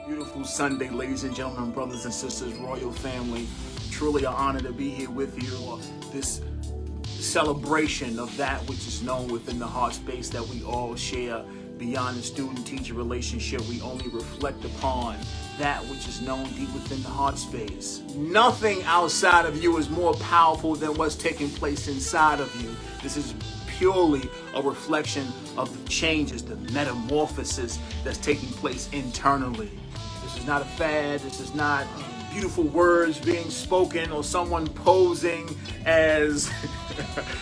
Beautiful Sunday, ladies and gentlemen, brothers and sisters, royal family. Truly an honor to be here with you. This celebration of that which is known within the heart space that we all share. Beyond the student-teacher relationship, we only reflect upon that which is known deep within the heart space. Nothing outside of you is more powerful than what's taking place inside of you. This is purely a reflection of the changes, the metamorphosis that's taking place internally. This is not a fad. This is not beautiful words being spoken or someone posing as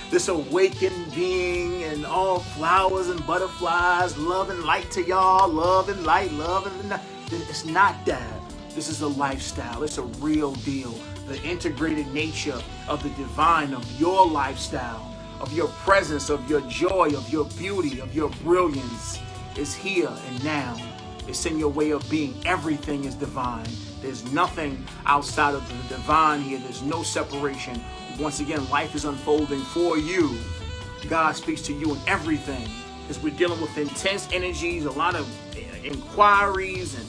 this awakened being and all flowers and butterflies, love and light to y'all, love and light, love and light. It's not that. This is a lifestyle. It's a real deal. The integrated nature of the divine, of your lifestyle, of your presence, of your joy, of your beauty, of your brilliance is here and now. It's in your way of being. Everything is divine. There's nothing outside of the divine here. There's no separation. Once again, life is unfolding for you. God speaks to you in everything. As we're dealing with intense energies, a lot of inquiries and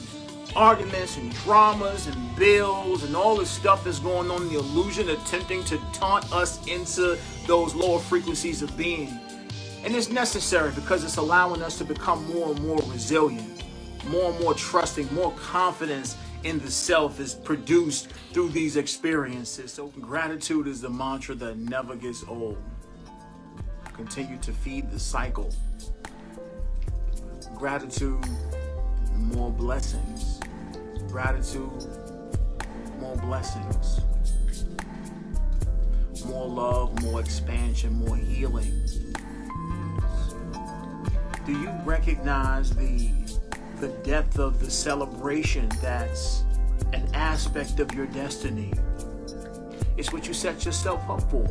arguments and dramas and bills and all this stuff that's going on, the illusion attempting to taunt us into those lower frequencies of being. And it's necessary because it's allowing us to become more and more resilient, more and more trusting, more confidence in the self is produced through these experiences. So gratitude is the mantra that never gets old. Continue to feed the cycle. Gratitude, more blessings. Gratitude, more blessings. More love, more expansion, more healing. Do you recognize the depth of the celebration that's an aspect of your destiny? It's what you set yourself up for.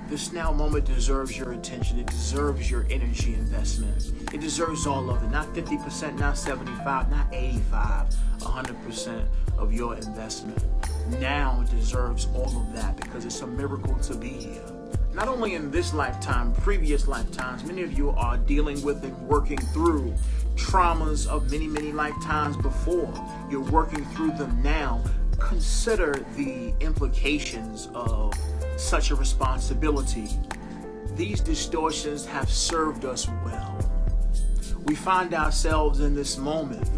This now moment deserves your attention. It deserves your energy investment. It deserves all of it. Not 50%, not 75, not 85, 100% of your investment. Now it deserves all of that because it's a miracle to be here. Not only in this lifetime, previous lifetimes, many of you are dealing with and working through traumas of many, many lifetimes before. You're working through them now. Consider the implications of such a responsibility. These distortions have served us well. We find ourselves in this moment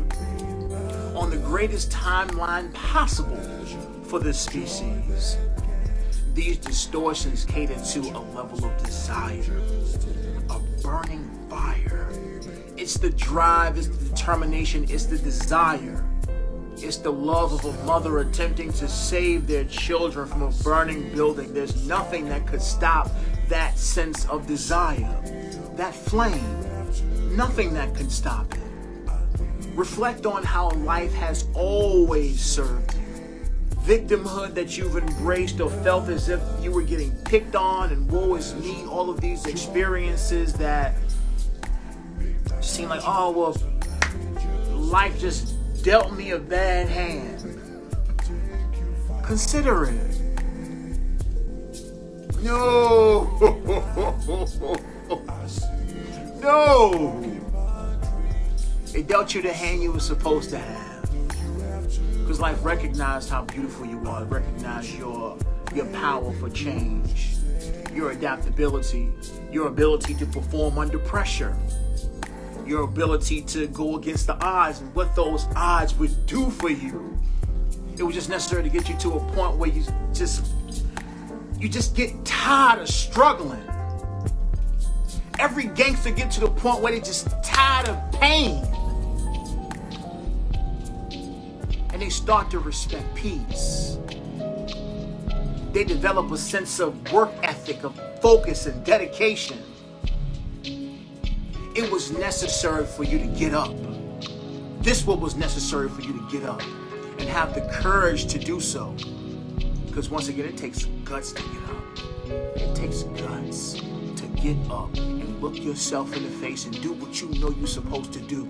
on the greatest timeline possible for this species. These distortions cater to a level of desire, a burning fire. It's the drive, it's the determination, it's the desire. It's the love of a mother attempting to save their children from a burning building. There's nothing that could stop that sense of desire, that flame. Nothing that can stop it. Reflect on how life has always served you. Victimhood that you've embraced or felt as if you were getting picked on and woe is me, all of these experiences that seem like, oh, well, life just dealt me a bad hand. Consider it. No. No. It dealt you the hand you were supposed to have. Because life recognized how beautiful you are. It recognized your power for change, your adaptability, your ability to perform under pressure, your ability to go against the odds and what those odds would do for you. It was just necessary to get you to a point where you just get tired of struggling. Every gangster gets to the point where they just tired of pain. And they start to respect peace. They develop a sense of work ethic, of focus and dedication. It was necessary for you to get up. This what was necessary for you to get up and have the courage to do so. Because once again, it takes guts to get up. It takes guts to get up and look yourself in the face and do what you know you're supposed to do.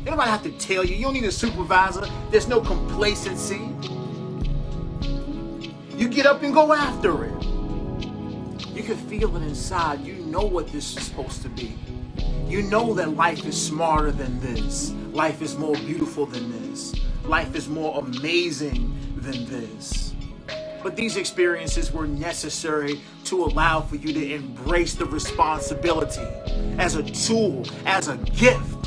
Nobody have to tell you. You don't need a supervisor. There's no complacency. You get up and go after it. You can feel it inside. You know what this is supposed to be. You know that life is smarter than this. Life is more beautiful than this. Life is more amazing than this. But these experiences were necessary to allow for you to embrace the responsibility as a tool, as a gift.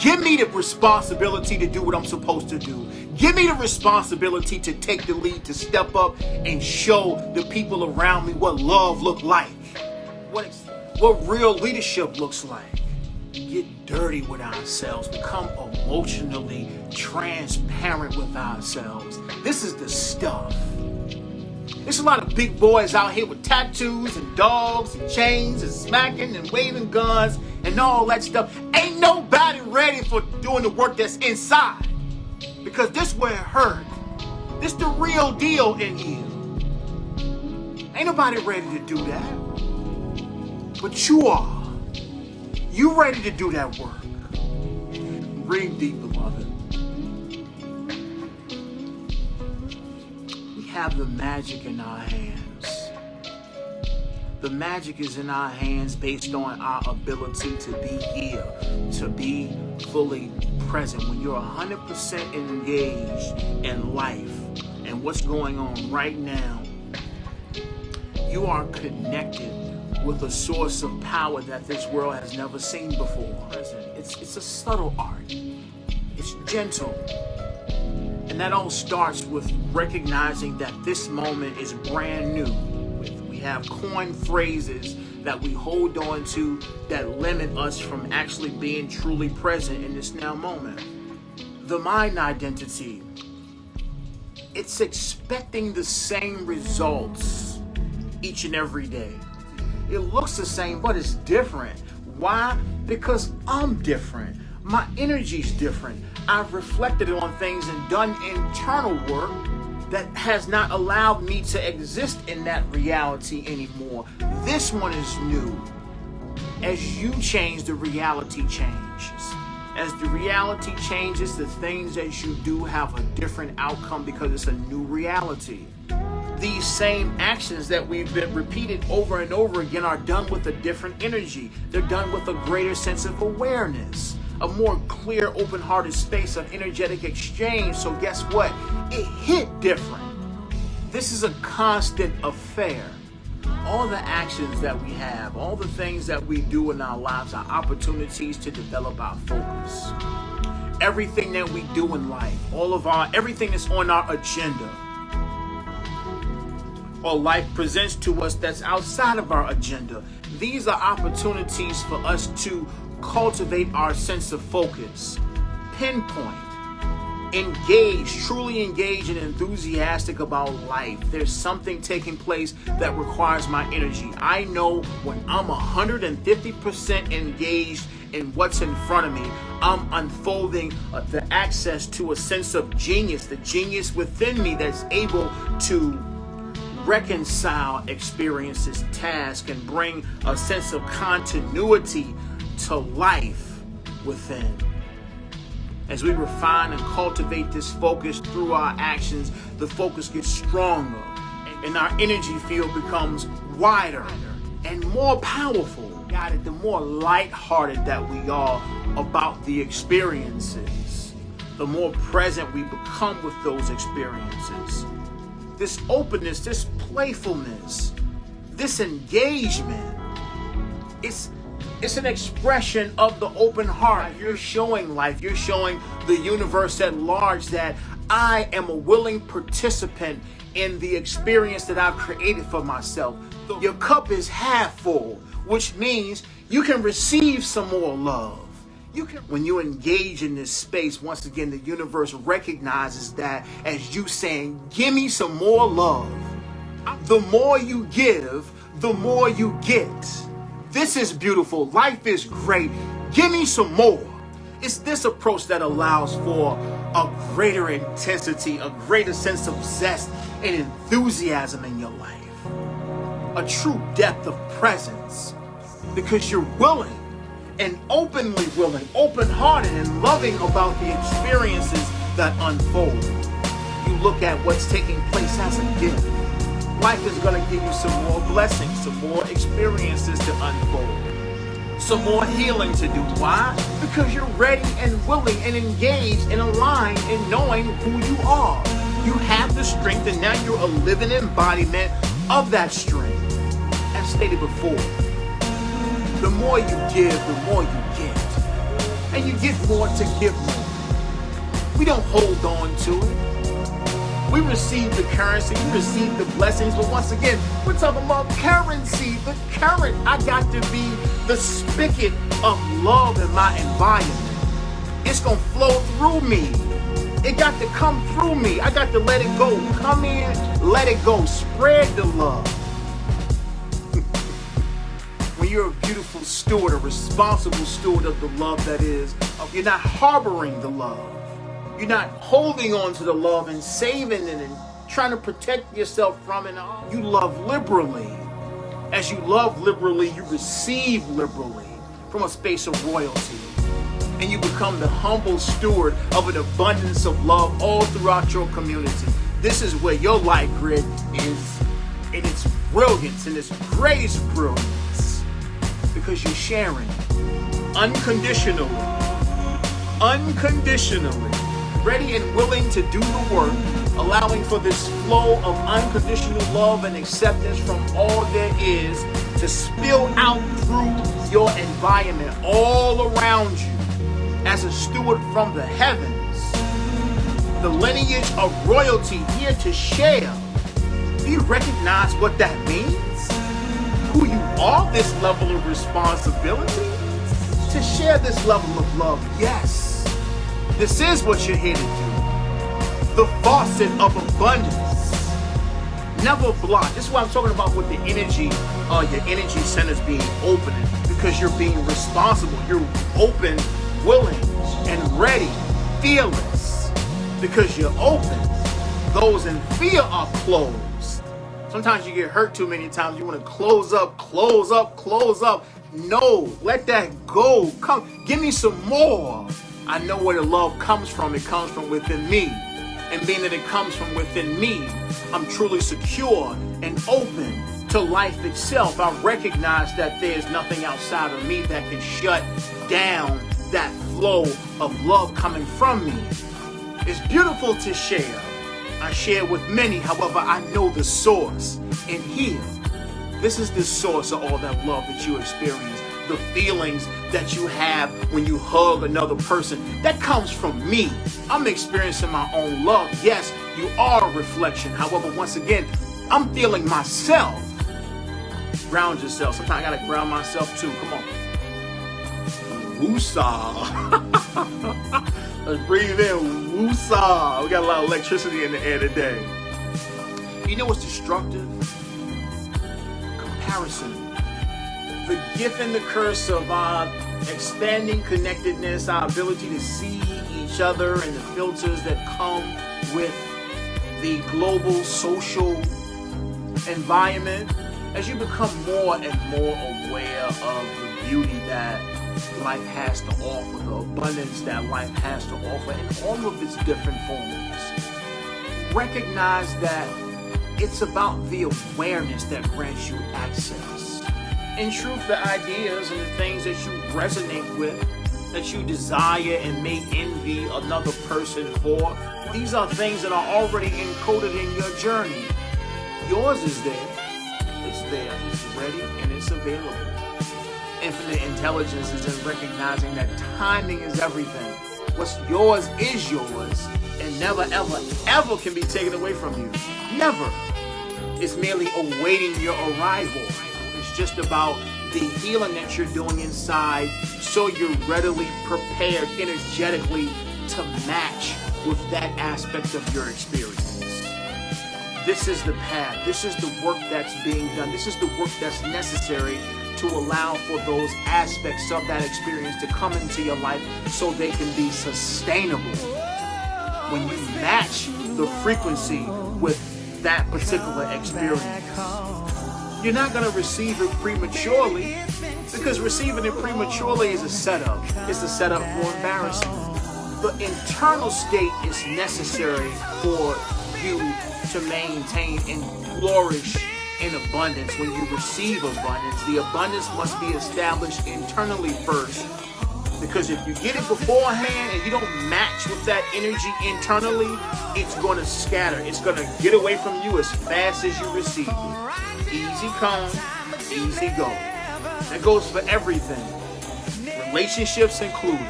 Give me the responsibility to do what I'm supposed to do. Give me the responsibility to take the lead, to step up and show the people around me what love looks like, what real leadership looks like. Get dirty with ourselves, become emotionally transparent with ourselves. This is the stuff. There's a lot of big boys out here with tattoos and dogs and chains and smacking and waving guns and all that stuff. Ain't nobody ready for doing the work that's inside. Because this where it hurt. This the real deal in here. Ain't nobody ready to do that. But you are. You ready to do that work. Breathe deep, beloved. We have the magic in our hands. The magic is in our hands based on our ability to be here, to be fully present. When you're 100% engaged in life and what's going on right now, you are connected with a source of power that this world has never seen before. It's a subtle art. It's gentle. And that all starts with recognizing that this moment is brand new. We have coined phrases that we hold on to that limit us from actually being truly present in this now moment. The mind identity. It's expecting the same results each and every day. It looks the same, but it's different. Why? Because I'm different. My energy's different. I've reflected on things and done internal work that has not allowed me to exist in that reality anymore. This one is new. As you change, the reality changes. As the reality changes, the things that you do have a different outcome because it's a new reality. These same actions that we've been repeated over and over again are done with a different energy. They're done with a greater sense of awareness, a more clear, open-hearted space of energetic exchange. So guess what? It hit different. This is a constant affair. All the actions that we have, all the things that we do in our lives are opportunities to develop our focus. Everything that we do in life, everything that's on our agenda, or life presents to us that's outside of our agenda. These are opportunities for us to cultivate our sense of focus, pinpoint, engage, truly engage and enthusiastic about life. There's something taking place that requires my energy. I know when I'm 150% engaged in what's in front of me, I'm unfolding the access to a sense of genius, the genius within me that's able to reconcile experiences, tasks, and bring a sense of continuity to life within. As we refine and cultivate this focus through our actions, the focus gets stronger and our energy field becomes wider and more powerful. The more lighthearted that we are about the experiences, the more present we become with those experiences. This openness, this playfulness, this engagement, it's an expression of the open heart. You're showing life, you're showing the universe at large that I am a willing participant in the experience that I've created for myself. Your cup is half full, which means you can receive some more love. When you engage in this space, once again, the universe recognizes that as you saying, give me some more love. The more you give, the more you get. This is beautiful. Life is great. Give me some more. It's this approach that allows for a greater intensity, a greater sense of zest and enthusiasm in your life. A true depth of presence because you're willing and openly willing, open-hearted and loving about the experiences that unfold. You look at what's taking place as a gift. Life is going to give you some more blessings, some more experiences to unfold. some more healing to do. Why? Because you're ready and willing and engaged and aligned in knowing who you are. You have the strength, and now you're a living embodiment of that strength. As stated before, the more you give, the more you get. And you get more to give more. We don't hold on to it. We receive the currency, we receive the blessings, but once again, we're talking about currency, the current. I got to be the spigot of love in my environment. It's going to flow through me. It got to come through me. I got to let it go. Come in, let it go. Spread the love. When you're a beautiful steward, a responsible steward of the love that is, you're not harboring the love. You're not holding on to the love and saving it and trying to protect yourself from it. You love liberally. As you love liberally, you receive liberally from a space of royalty. And you become the humble steward of an abundance of love all throughout your community. This is where your light grid is in its brilliance, in its greatest brilliance. Because you're sharing unconditionally. Unconditionally. Ready and willing to do the work, allowing for this flow of unconditional love and acceptance from all there is to spill out through your environment all around you as a steward from the heavens. The lineage of royalty here to share. Do you recognize what that means? Who you are, this level of responsibility? To share this level of love, yes. This is what you're here to do. The faucet of abundance. Never block. This is what I'm talking about with the energy, your energy centers being open. Because you're being responsible. You're open, willing, and ready. Fearless. Because you're open. Those in fear are closed. Sometimes you get hurt too many times. You want to close up, close up, close up. No, let that go. Come, give me some more. I know where the love comes from. It comes from within me. And being that it comes from within me, I'm truly secure and open to life itself. I recognize that there's nothing outside of me that can shut down that flow of love coming from me. It's beautiful to share. I share with many, however, I know the source. And here, this is the source of all that love that you experience. The feelings that you have when you hug another person, that comes from me. I'm experiencing my own love. Yes, you are a reflection. However, once again, I'm feeling myself. Ground yourself. Sometimes I gotta ground myself too. Come on. Woosah. Let's breathe in. Woosah. We got a lot of electricity in the air today. You know what's destructive? Comparison. The gift and the curse of our expanding connectedness, our ability to see each other and the filters that come with the global social environment. As you become more and more aware of the beauty that life has to offer, the abundance that life has to offer in all of its different forms, recognize that it's about the awareness that grants you access. In truth, the ideas and the things that you resonate with, that you desire and may envy another person for, these are things that are already encoded in your journey. Yours is there. It's there. It's ready and it's available. Infinite intelligence is in recognizing that timing is everything. What's yours is yours and never, ever, ever can be taken away from you. Never. It's merely awaiting your arrival. It's just about the healing that you're doing inside so you're readily prepared energetically to match with that aspect of your experience. This is the path. This is the work that's being done. This is the work that's necessary to allow for those aspects of that experience to come into your life so they can be sustainable. When you match the frequency with that particular experience, you're not going to receive it prematurely, because receiving it prematurely is a setup. It's a setup for embarrassment. The internal state is necessary for you to maintain and flourish in abundance, when you receive abundance, the abundance must be established internally first. Because if you get it beforehand and you don't match with that energy internally, it's going to scatter. It's going to get away from you as fast as you receive it. Easy come, easy go. That goes for everything. Relationships included.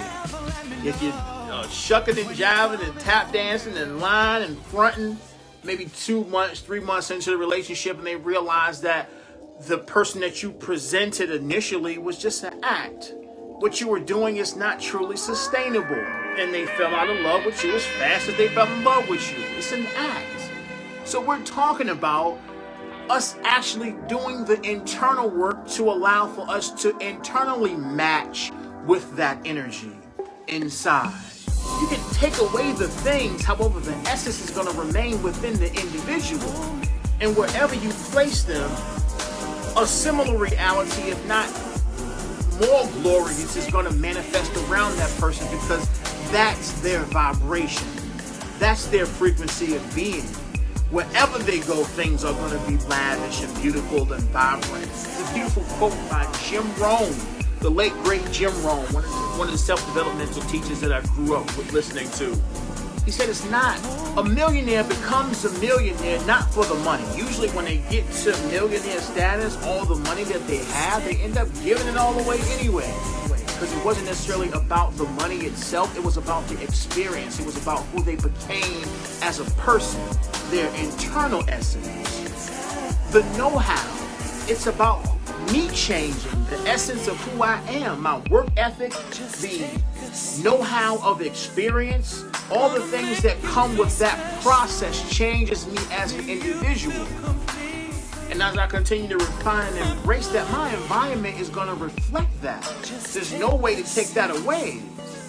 If you're shucking and jiving and tap dancing and lying and fronting, maybe 2 months, 3 months into the relationship, and they realize that the person that you presented initially was just an act. What you were doing is not truly sustainable. And they fell out of love with you as fast as they fell in love with you. It's an act. So we're talking about us actually doing the internal work to allow for us to internally match with that energy inside. You can take away the things, however, the essence is going to remain within the individual. And wherever you place them, a similar reality, if not more glorious, is going to manifest around that person, because that's their vibration. That's their frequency of being. Wherever they go, things are going to be lavish and beautiful and vibrant. It's a beautiful quote by Jim Rohn, the late great Jim Rohn, one of the self-developmental teachers that I grew up with listening to. He said it's not, a millionaire becomes a millionaire not for the money. Usually when they get to millionaire status, all the money that they have, they end up giving it all away anyway. Because it wasn't necessarily about the money itself, it was about the experience. It was about who they became as a person, their internal essence. The know-how, it's about me changing the essence of who I am, my work ethic, the know-how of experience, all the things that come with that process changes me as an individual. And as I continue to refine and embrace that, my environment is going to reflect that. There's no way to take that away.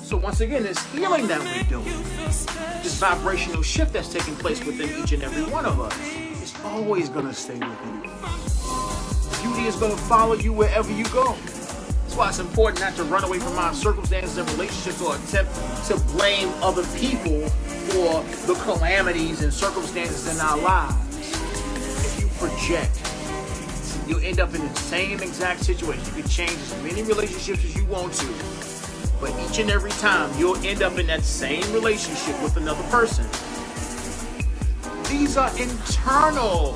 So once again, this healing that we're doing, this vibrational shift that's taking place within each and every one of us, is always going to stay with you. Beauty is going to follow you wherever you go. That's why it's important not to run away from our circumstances and relationships or attempt to blame other people for the calamities and circumstances in our lives. If you project, you'll end up in the same exact situation. You can change as many relationships as you want to, but each and every time you'll end up in that same relationship with another person. These are internal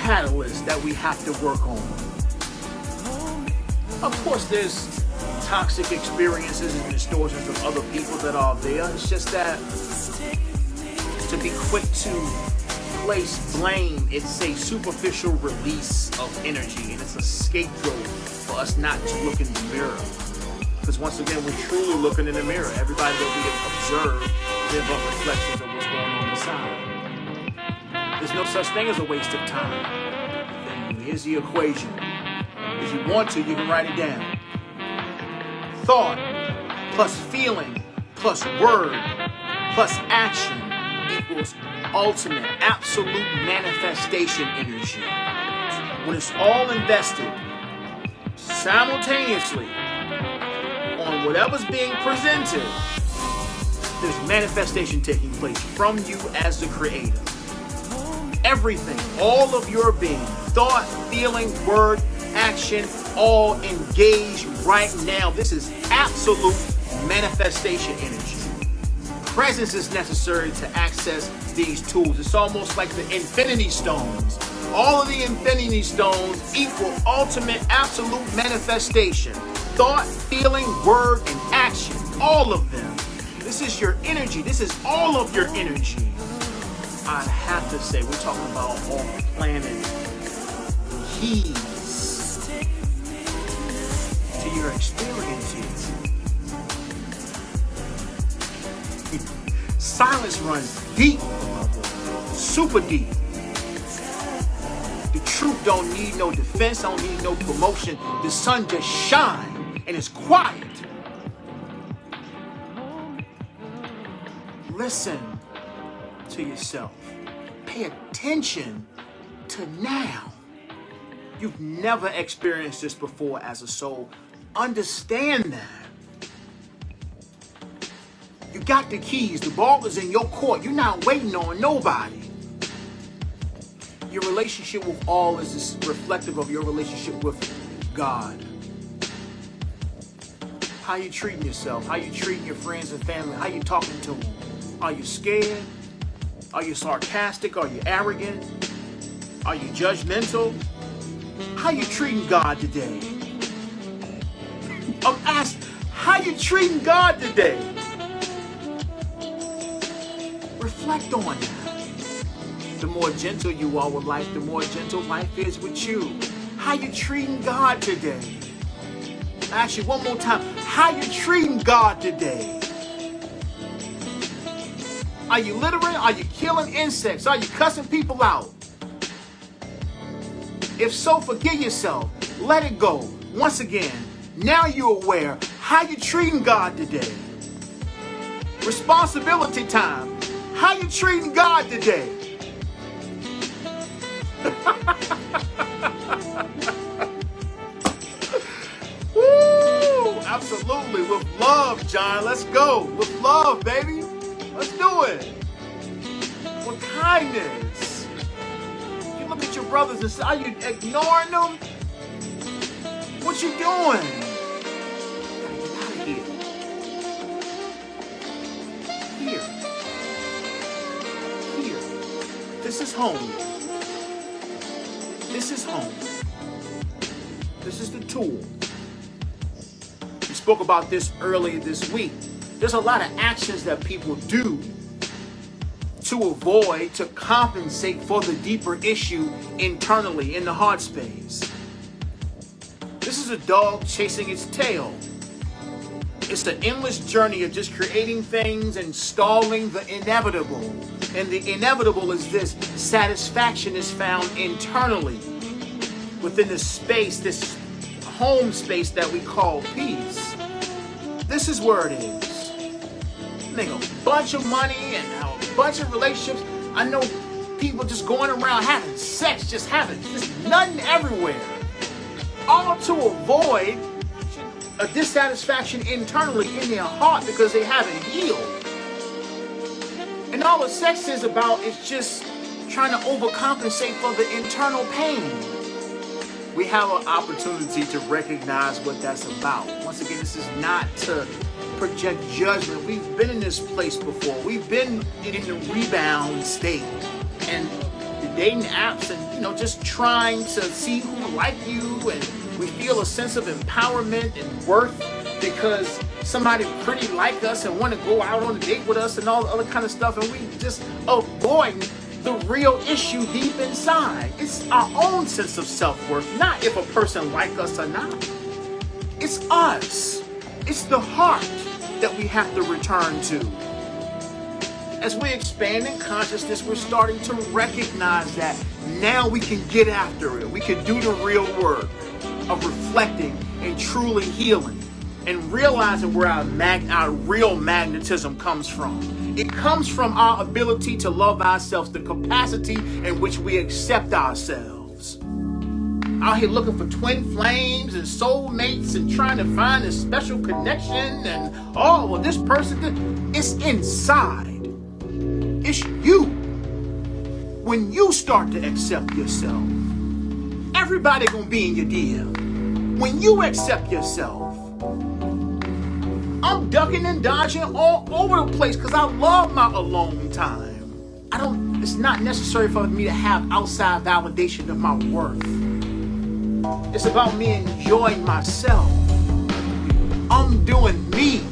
catalysts that we have to work on. Of course, there's toxic experiences and distortions of other people that are there. It's just that to be quick to place blame, it's a superficial release of energy, and it's a scapegoat for us not to look in the mirror. Because once again, we're truly looking in the mirror. Everybody that we observe, they're but reflections of what's going on inside. There's no such thing as a waste of time. Then here's the equation. If you want to, you can write it down. Thought plus feeling plus word plus action equals ultimate, absolute manifestation energy. When it's all invested simultaneously on whatever's being presented, there's manifestation taking place from you as the creator. Everything, all of your being, thought, feeling, word, action, all engaged right now. This is absolute manifestation energy. Presence is necessary to access these tools. It's almost like the infinity stones. All of the infinity stones equal ultimate, absolute manifestation. Thought, feeling, word, and action. All of them. This is your energy. This is all of your energy. I have to say, we're talking about off-planet keys to your experiences. Silence runs deep, super deep. The truth don't need no defense, don't need no promotion. The sun just shines and it's quiet. Listen to yourself. Pay attention to now. You've never experienced this before as a soul. Understand that. You got the keys. The ball is in your court. You're not waiting on nobody. Your relationship with all is reflective of your relationship with God. How you treating yourself? How you treating your friends and family? How you talking to them? Are you scared? Are you sarcastic? Are you arrogant? Are you judgmental? How you treating God today? I'm asking, how you treating God today? Reflect on that. The more gentle you are with life, the more gentle life is with you. How you treating God today? Actually, one more time. How you treating God today? Are you littering? Are you killing insects? Are you cussing people out? If so, forgive yourself. Let it go. Once again, now you're aware. How you treating God today? Responsibility time. How you treating God today? Woo! Absolutely. With love, John. Let's go. With love, baby. Let's do it. With kindness. You look at your brothers and say, are you ignoring them? What you doing? Get out of here. Here. This is home. This is home. This is the tool. We spoke about this earlier this week. There's a lot of actions that people do to avoid, to compensate for the deeper issue internally in the heart space. This is a dog chasing its tail. It's the endless journey of just creating things and stalling the inevitable. And the inevitable is this: satisfaction is found internally within the space, this home space that we call peace. This is where it is. Make a bunch of money and a bunch of relationships. I know people just going around having sex, just nothing everywhere. All to avoid a dissatisfaction internally in their heart because they haven't healed. And all the sex is about is just trying to overcompensate for the internal pain. We have an opportunity to recognize what that's about. Once again, this is not to project judgment. We've been in this place before. We've been in the rebound state. And the dating apps and, just trying to see who like you, and we feel a sense of empowerment and worth because somebody pretty like us and want to go out on a date with us and all the other kind of stuff, and we just avoid the real issue deep inside. It's our own sense of self-worth, not if a person like us or not. It's us. It's the heart that we have to return to. As we expand in consciousness, we're starting to recognize that now we can get after it. We can do the real work of reflecting and truly healing and realizing where our real magnetism comes from. It comes from our ability to love ourselves, the capacity in which we accept ourselves. Out here looking for twin flames and soulmates and trying to find a special connection and, this person, it's inside. It's you. When you start to accept yourself, everybody gonna be in your DM. When you accept yourself, I'm ducking and dodging all over the place because I love my alone time. It's not necessary for me to have outside validation of my worth. It's about me enjoying myself. I'm doing me.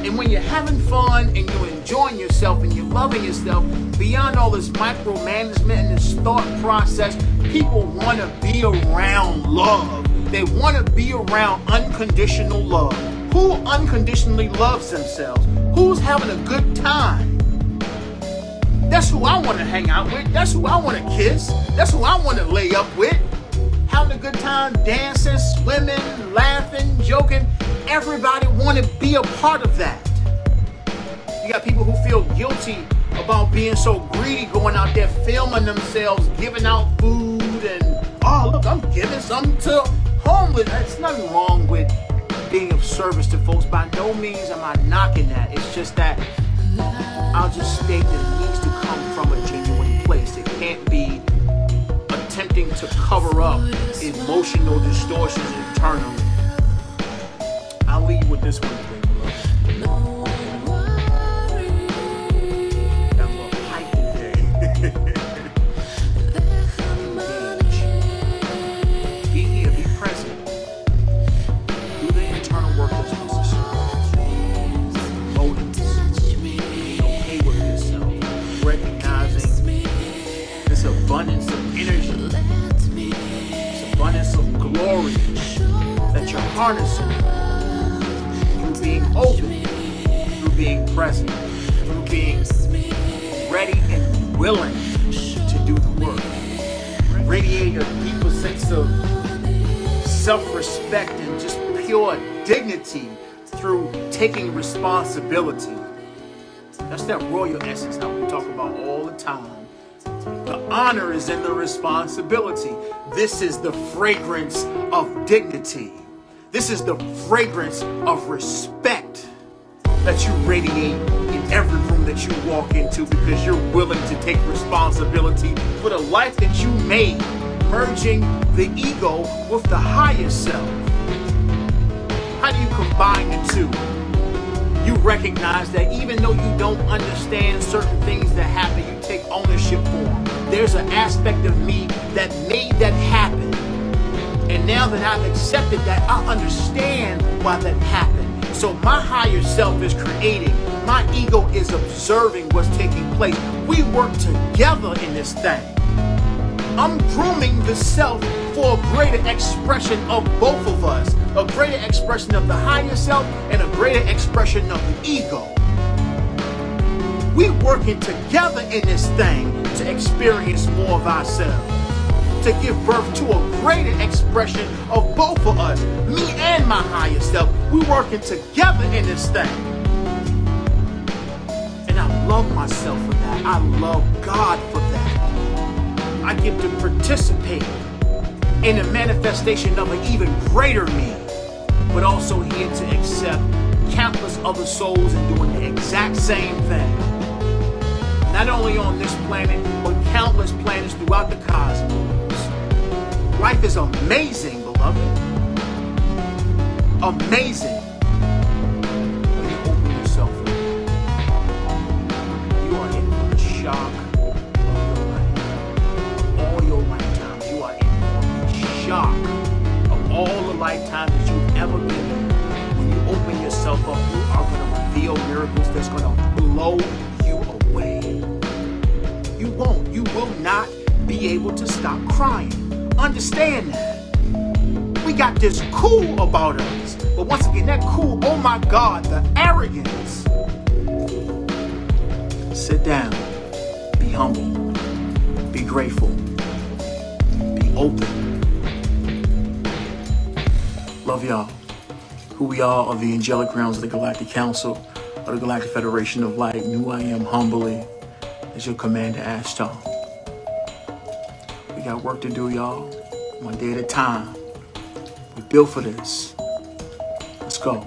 And when you're having fun and you're enjoying yourself and you're loving yourself, beyond all this micromanagement and this thought process, people want to be around love. They want to be around unconditional love. Who unconditionally loves themselves? Who's having a good time? That's who I want to hang out with. That's who I want to kiss. That's who I want to lay up with. Having a good time, dancing, swimming, laughing, joking. Everybody want to be a part of that. You got people who feel guilty about being so greedy, going out there filming themselves, giving out food, and look, I'm giving something to homeless. There's nothing wrong with being of service to folks. By no means am I knocking that. It's just that I'll just state that it needs to come from a genuine place. place. It can't be attempting to cover up emotional distortions internally. I'll leave with this one today, beloved. Got a little hype today. Engage. Be here, be present. Do the internal work that's necessary. Motives. Being okay with yourself. Recognizing this abundance of energy. This abundance of glory that you're harnessing. Being open, through being present, through being ready and willing to do the work. Radiate a deeper sense of self-respect and just pure dignity through taking responsibility. That's that royal essence that we talk about all the time. The honor is in the responsibility. This is the fragrance of dignity. This is the fragrance of respect that you radiate in every room that you walk into, because you're willing to take responsibility for the life that you made, merging the ego with the higher self. How do you combine the two? You recognize that even though you don't understand certain things that happen, you take ownership for them. There's an aspect of me that made that happen. And now that I've accepted that, I understand why that happened. So my higher self is creating. My ego is observing what's taking place. We work together in this thing. I'm grooming the self for a greater expression of both of us. A greater expression of the higher self and a greater expression of the ego. We working together in this thing to experience more of ourselves. To give birth to a greater expression of both of us, me and my higher self. We working together in this thing. And I love myself for that. I love God for that. I get to participate in the manifestation of an even greater me, but also here to accept countless other souls and doing the exact same thing. Not only on this planet, but countless planets throughout the cosmos. Life is amazing, beloved. Amazing. When you open yourself up, you are in for the shock of your life. All your lifetimes, you are in for the shock of all the lifetimes that you've ever been in. When you open yourself up, you are going to reveal miracles that's going to blow you away. You will not be able to stop crying. Understand that. We got this cool about us. But once again, that cool, oh my God, the arrogance. Sit down. Be humble. Be grateful. Be open. Love y'all. Who we are the angelic realms of the Galactic Council of the Galactic Federation of Light. And who I am humbly as your Commander Ashtar. We got work to do, y'all. One day at a time. We built for this. Let's go.